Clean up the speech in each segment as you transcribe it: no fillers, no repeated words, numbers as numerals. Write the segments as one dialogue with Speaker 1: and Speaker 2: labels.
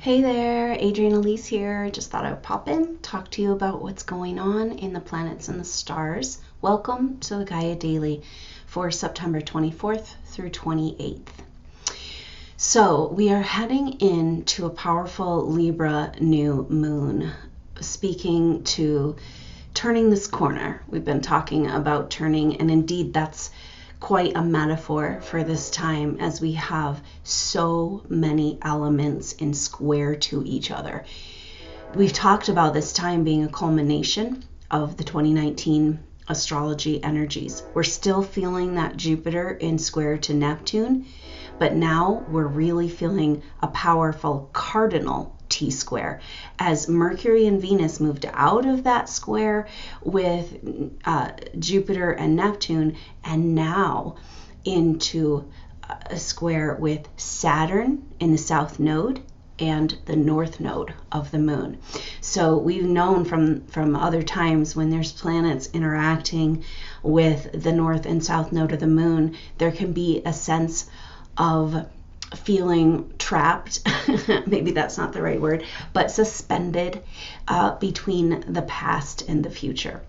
Speaker 1: Hey there, Adrienne Elise here. Just thought I would pop in, talk to you about what's going on in the planets and the stars. Welcome to the Gaia Daily for September 24th through 28th. So we are heading into a powerful Libra new moon, speaking to turning this corner. We've been talking about turning, and indeed that's quite a metaphor for this time, as we have so many elements in square to each other. We've talked about this time being a culmination of the 2019 astrology energies. We're still feeling that Jupiter in square to Neptune, but now we're really feeling a powerful cardinal T-square as Mercury and Venus moved out of that square with Jupiter and Neptune, and now into a square with Saturn in the South Node and the North Node of the moon. So we've known from other times, when there's planets interacting with the North and South Node of the moon, there can be a sense of feeling trapped, maybe that's not the right word, but suspended between the past and the future.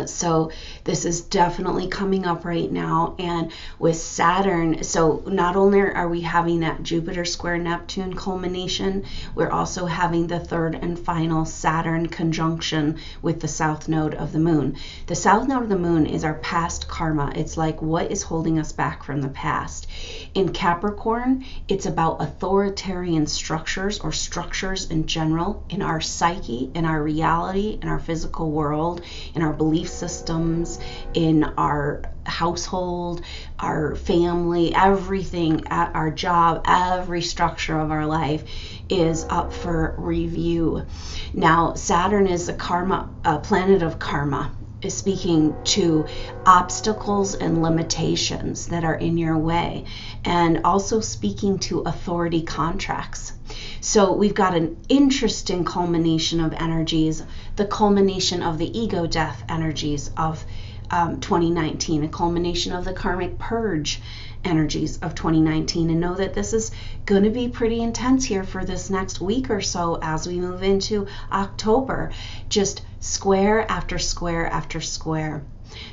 Speaker 1: So this is definitely coming up right now. And with Saturn, so not only are we having that Jupiter square Neptune culmination, we're also having the third and final Saturn conjunction with the South Node of the moon. The South Node of the moon is our past karma. It's like what is holding us back from the past. In Capricorn, it's about authoritarian structures, or structures in general, in our psyche, in our reality, in our physical world, in our belief systems, in our household, our family, everything at our job, every structure of our life is up for review. Now, Saturn is a planet of karma, is speaking to obstacles and limitations that are in your way, and also speaking to authority contracts. So we've got an interesting culmination of energies, the culmination of the ego death energies of 2019, a culmination of the karmic purge energies of 2019, and know that this is going to be pretty intense here for this next week or so as we move into October, just square after square after square.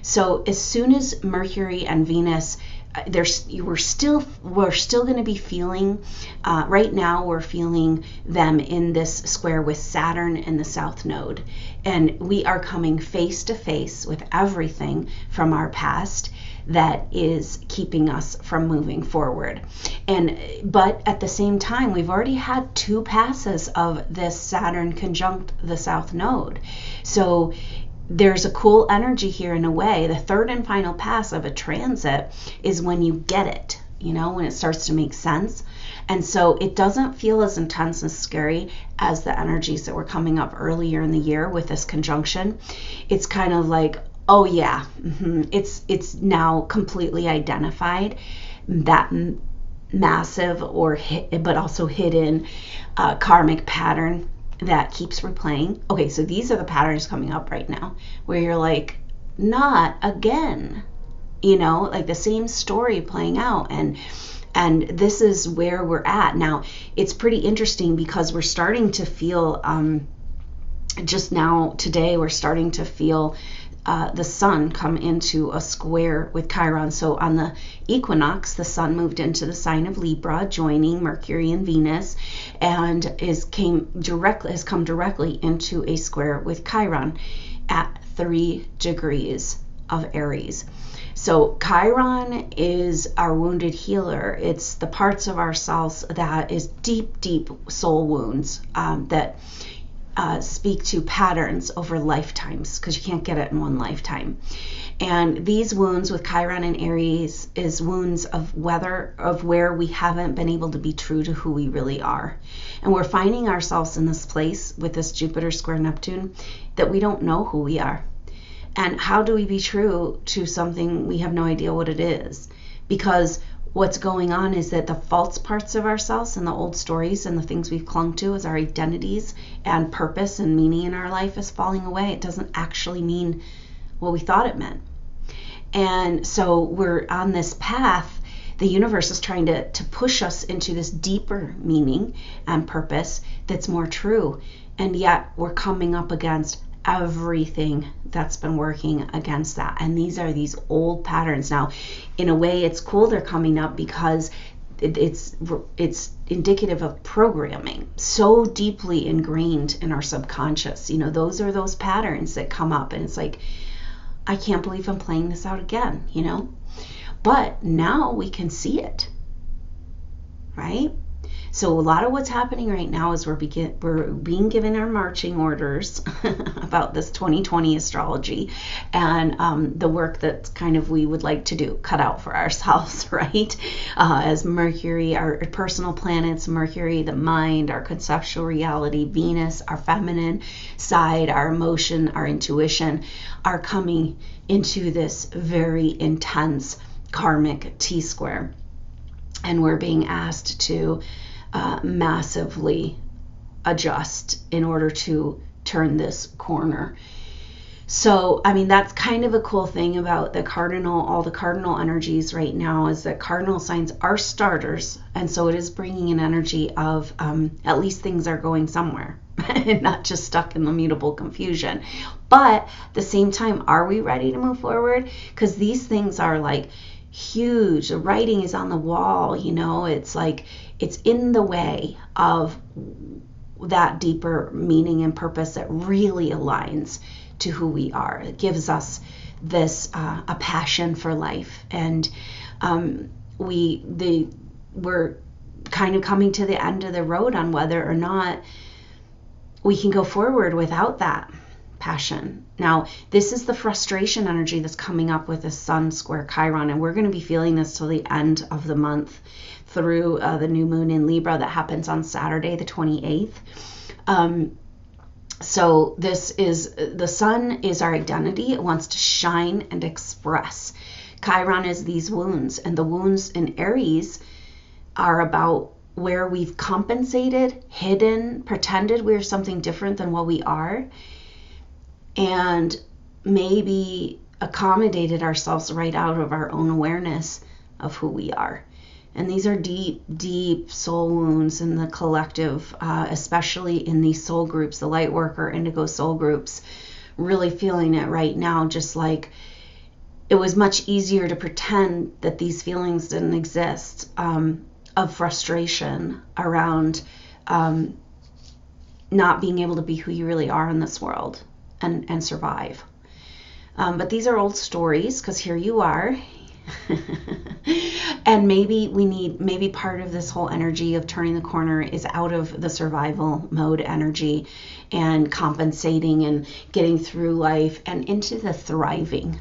Speaker 1: So as soon as Mercury and Venus, we're still going to be feeling, right now we're feeling them in this square with Saturn and the South Node, and we are coming face to face with everything from our past that is keeping us from moving forward. But at the same time, we've already had two passes of this Saturn conjunct the South Node. So there's a cool energy here in a way. The third and final pass of a transit is when you get it, when it starts to make sense. And so it doesn't feel as intense and scary as the energies that were coming up earlier in the year with this conjunction. It's kind of like, oh yeah, it's now completely identified, that massive but also hidden karmic pattern that keeps replaying. Okay, so these are the patterns coming up right now where you're like, not again, like the same story playing out, and this is where we're at now. It's pretty interesting because we're starting to feel just now today, we're starting to feel the sun come into a square with Chiron. So on the equinox, the sun moved into the sign of Libra, joining Mercury and Venus, and has come directly into a square with Chiron at 3 degrees of Aries. So Chiron is our wounded healer. It's the parts of ourselves that is deep soul wounds that speak to patterns over lifetimes, because you can't get it in one lifetime. And these wounds with Chiron and Aries is wounds of where we haven't been able to be true to who we really are. And we're finding ourselves in this place with this Jupiter square Neptune that we don't know who we are. And how do we be true to something we have no idea what it is? Because what's going on is that the false parts of ourselves and the old stories and the things we've clung to as our identities and purpose and meaning in our life is falling away. It doesn't actually mean what we thought it meant. And so we're on this path the universe is trying to push us into this deeper meaning and purpose that's more true. And yet we're coming up against everything that's been working against that. And these are these old patterns. Now, in a way, it's cool they're coming up because it's indicative of programming so deeply ingrained in our subconscious. You know, those are those patterns that come up, and it's like, I can't believe I'm playing this out again, you know? But now we can see it, right? So a lot of what's happening right now is we're being given our marching orders about this 2020 astrology and the work that kind of we would like to do, cut out for ourselves, right? As Mercury, our personal planets, Mercury, the mind, our conceptual reality, Venus, our feminine side, our emotion, our intuition, are coming into this very intense karmic T-square. And we're being asked to massively adjust in order to turn this corner. So, I mean, that's kind of a cool thing about all the cardinal energies right now, is that cardinal signs are starters. And so it is bringing an energy of at least things are going somewhere and not just stuck in the mutable confusion. But at the same time, are we ready to move forward? Because these things are like huge. The writing is on the wall, you know, it's like it's in the way of that deeper meaning and purpose that really aligns to who we are. It gives us this a passion for life, and we're kind of coming to the end of the road on whether or not we can go forward without that passion. Now, this is the frustration energy that's coming up with the Sun square Chiron, and we're going to be feeling this till the end of the month through the new moon in Libra that happens on Saturday, the 28th. So this is, the sun is our identity. It wants to shine and express. Chiron is these wounds, and the wounds in Aries are about where we've compensated, hidden, pretended we're something different than what we are, and maybe accommodated ourselves right out of our own awareness of who we are. And these are deep, deep soul wounds in the collective, especially in these soul groups, the light worker, indigo soul groups, really feeling it right now. Just like it was much easier to pretend that these feelings didn't exist, of frustration around not being able to be who you really are in this world and survive. But these are old stories, because here you are. And maybe part of this whole energy of turning the corner is out of the survival mode energy and compensating and getting through life and into the thriving,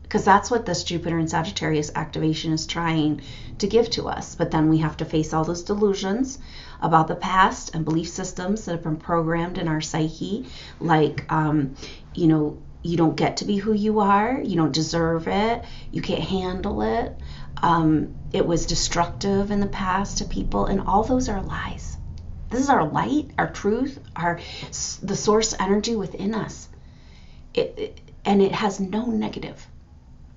Speaker 1: because that's what this Jupiter and Sagittarius activation is trying to give to us. But then we have to face all those delusions about the past and belief systems that have been programmed in our psyche, like you don't get to be who you are. You don't deserve it. You can't handle it. It was destructive in the past to people, and all those are lies. This is our light, our truth, the source energy within us. And it has no negative.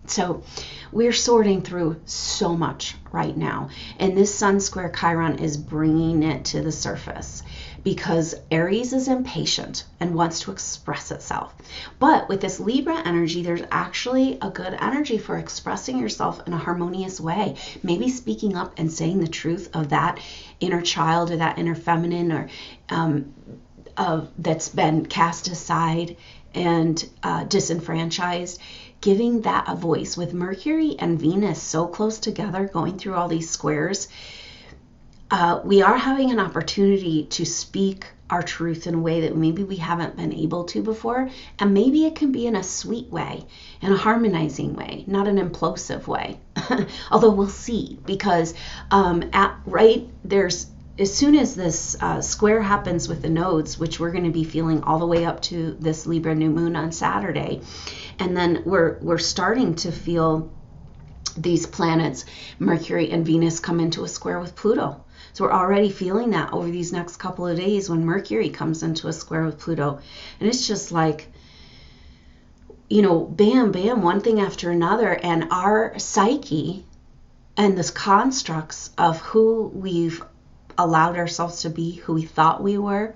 Speaker 1: So we're sorting through so much right now. And this Sun square Chiron is bringing it to the surface, because Aries is impatient and wants to express itself. But with this Libra energy, there's actually a good energy for expressing yourself in a harmonious way. Maybe speaking up and saying the truth of that inner child or that inner feminine, or that's been cast aside and disenfranchised. Giving that a voice. With Mercury and Venus so close together, going through all these squares, we are having an opportunity to speak our truth in a way that maybe we haven't been able to before. And maybe it can be in a sweet way, in a harmonizing way, not an implosive way. Although we'll see, because as soon as this square happens with the nodes, which we're going to be feeling all the way up to this Libra new moon on Saturday, and then we're starting to feel these planets, Mercury and Venus, come into a square with Pluto. So we're already feeling that over these next couple of days when Mercury comes into a square with Pluto. And it's just like, bam, bam, one thing after another. And our psyche and this constructs of who we've allowed ourselves to be, who we thought we were,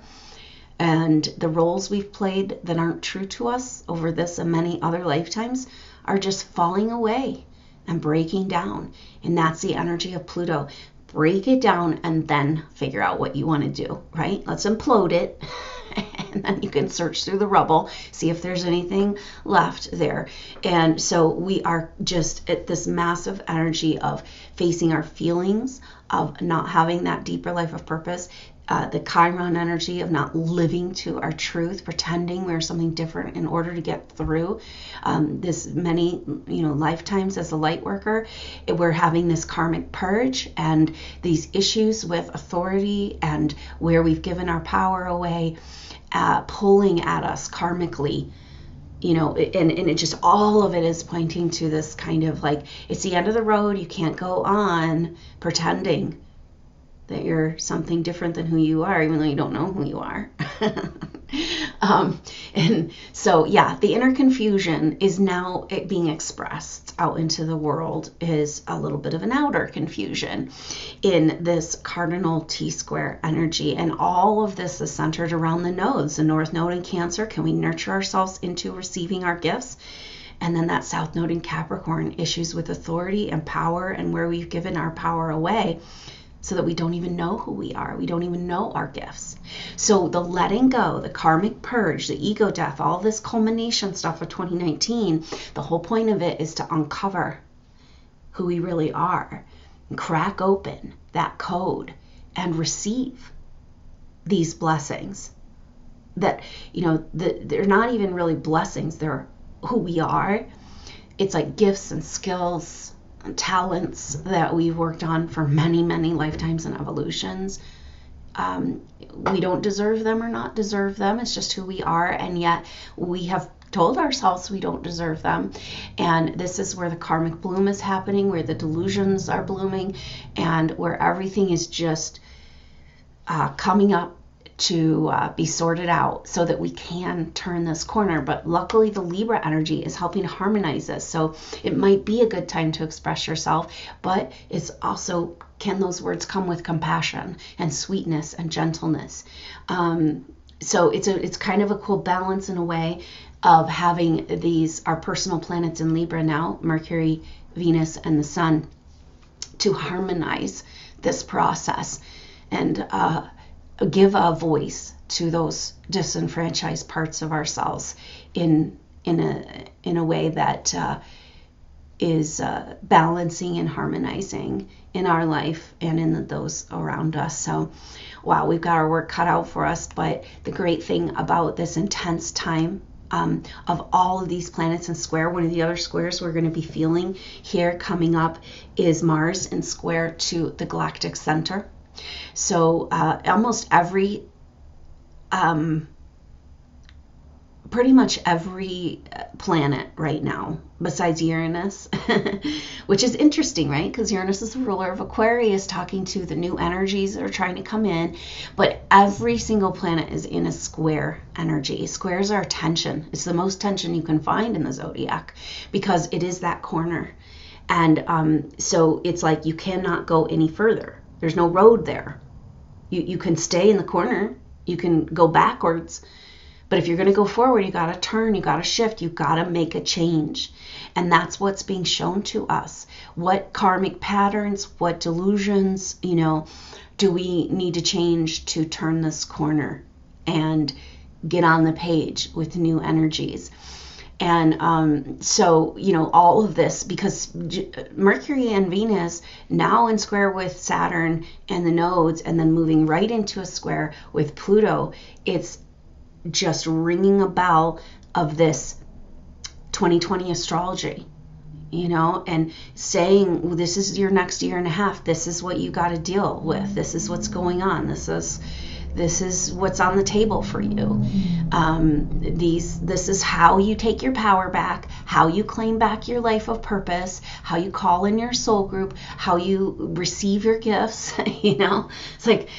Speaker 1: and the roles we've played that aren't true to us over this and many other lifetimes are just falling away and breaking down. And that's the energy of Pluto. Break it down and then figure out what you want to do, right? Let's implode it. And then you can search through the rubble, see if there's anything left there. And so we are just at this massive energy of facing our feelings, of not having that deeper life of purpose, the Chiron energy of not living to our truth, pretending we're something different in order to get through this many lifetimes as a light worker. We're having this karmic purge and these issues with authority and where we've given our power away, pulling at us karmically, and it just, all of it is pointing to this kind of like, it's the end of the road. You can't go on pretending that you're something different than who you are, even though you don't know who you are. And so, yeah, the inner confusion is now being expressed out into the world, is a little bit of an outer confusion in this cardinal T-square energy. And all of this is centered around the nodes, the North Node in Cancer. Can we nurture ourselves into receiving our gifts? And then that South Node in Capricorn, issues with authority and power and where we've given our power away, so that we don't even know who we are. We don't even know our gifts. So the letting go, the karmic purge, the ego death, all this culmination stuff of 2019, the whole point of it is to uncover who we really are, and crack open that code and receive these blessings that, they're not even really blessings. They're who we are. It's like gifts and skills, talents that we've worked on for many, many lifetimes and evolutions. We don't deserve them or not deserve them. It's just who we are. And yet we have told ourselves we don't deserve them. And this is where the karmic bloom is happening, where the delusions are blooming, and where everything is just coming up to be sorted out so that we can turn this corner. But luckily the Libra energy is helping to harmonize this. So it might be a good time to express yourself, but it's also, can those words come with compassion and sweetness and gentleness? So it's kind of a cool balance in a way of having our personal planets in Libra now, Mercury, Venus, and the Sun, to harmonize this process and give a voice to those disenfranchised parts of ourselves in a way that is balancing and harmonizing in our life and in those around us. So, wow, we've got our work cut out for us. But the great thing about this intense time of all of these planets in square, one of the other squares we're going to be feeling here coming up is Mars in square to the galactic center. So almost pretty much every planet right now, besides Uranus, which is interesting, right? Because Uranus is the ruler of Aquarius, talking to the new energies that are trying to come in. But every single planet is in a square energy. Squares are tension. It's the most tension you can find in the zodiac because it is that corner. And so it's like you cannot go any further. There's no road there. You can stay in the corner. You can go backwards. But if you're going to go forward, you got to turn, you got to shift, you got to make a change. And that's what's being shown to us. What karmic patterns, what delusions, do we need to change to turn this corner and get on the page with new energies? And so, all of this, because Mercury and Venus now in square with Saturn and the nodes, and then moving right into a square with Pluto, it's just ringing a bell of this 2020 astrology, and saying, well, this is your next year and a half. This is what you got to deal with. This is what's going on. This is what's on the table for you. This is how you take your power back, how you claim back your life of purpose, how you call in your soul group, how you receive your gifts. It's like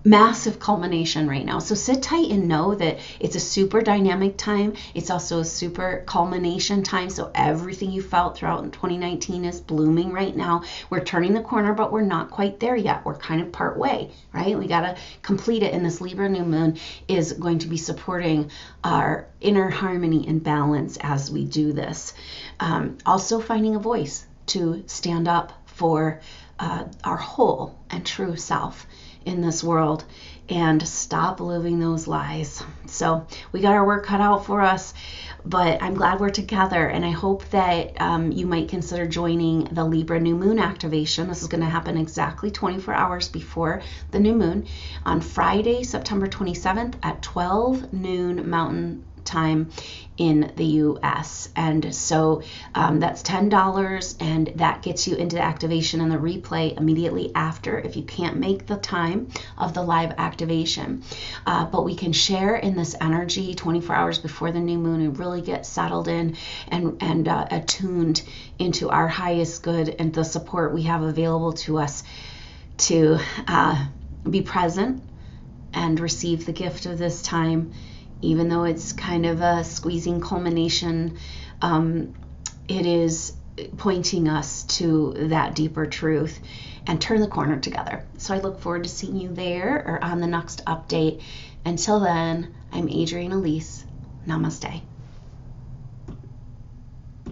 Speaker 1: massive culmination right now. So sit tight and know that it's a super dynamic time. It's also a super culmination time. So everything you felt throughout 2019 is blooming right now. We're turning the corner, but we're not quite there yet. We're kind of part way, right? We got to complete it. And this Libra new moon is going to be supporting our inner harmony and balance as we do this. Also finding a voice to stand up for our whole and true self in this world and stop living those lies. So we got our work cut out for us, but I'm glad we're together, and I hope that you might consider joining the Libra new moon activation. This is going to happen exactly 24 hours before the new moon on Friday, September 27th at 12 noon Mountain time in the US. And so that's $10, and that gets you into the activation and the replay immediately after if you can't make the time of the live activation. But we can share in this energy 24 hours before the new moon and really get settled in and attuned into our highest good and the support we have available to us to be present and receive the gift of this time. Even though it's kind of a squeezing culmination, it is pointing us to that deeper truth and turn the corner together. So I look forward to seeing you there or on the next update. Until then, I'm Adrienne Elise. Namaste.